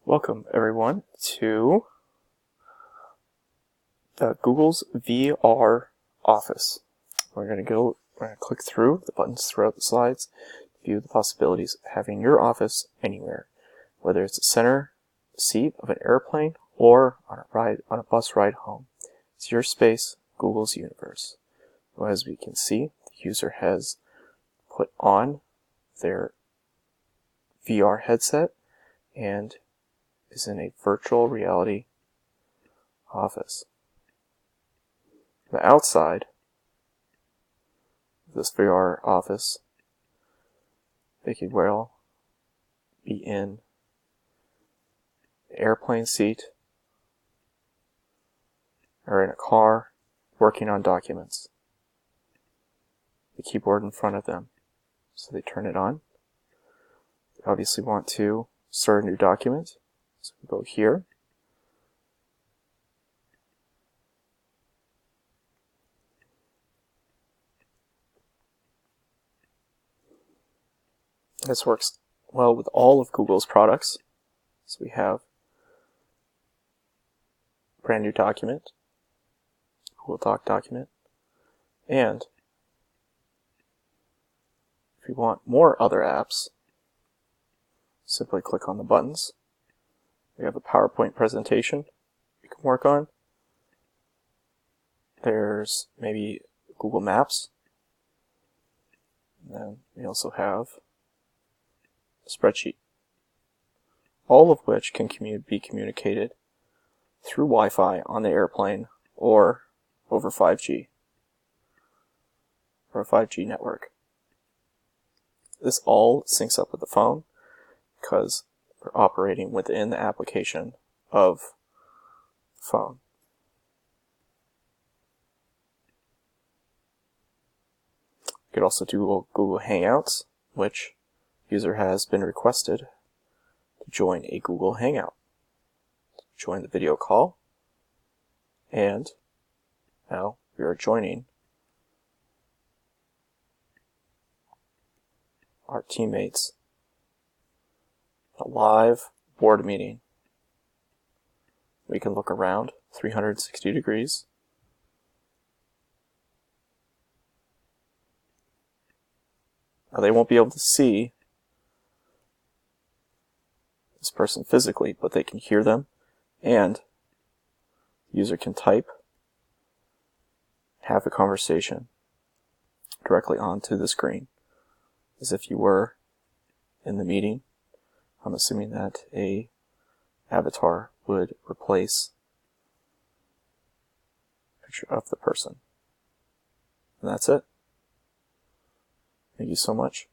Welcome everyone to Google's VR Office. We're going to click through the buttons throughout the slides, view the possibilities of having your office anywhere, whether it's a center seat of an airplane or on a bus ride home. It's your space, Google's universe. So as we can see, the user has put on their VR headset and is in a virtual reality office. The outside of this VR office, they could well be in an airplane seat or in a car working on documents. The keyboard in front of them. So they turn it on. They obviously want to start a new document. So we go here. This works well with all of Google's products. So we have brand new document, Google Doc document, and if you want more other apps, simply click on the buttons. We have a PowerPoint presentation you can work on. There's maybe Google Maps. And then we also have a spreadsheet. All of which can be communicated through Wi-Fi on the airplane or over 5G or a 5G network. This all syncs up with the phone because we're operating within the application of the phone. You could also do Google Hangouts, which user has been requested to join a Google Hangout. Join the video call, and now we are joining our teammates in a live board meeting. We can look around 360 degrees. Now they won't be able to see this person physically, but they can hear them, and the user can type, have a conversation directly onto the screen, as if you were in the meeting. I'm assuming that a avatar would replace a picture of the person. And that's it. Thank you so much.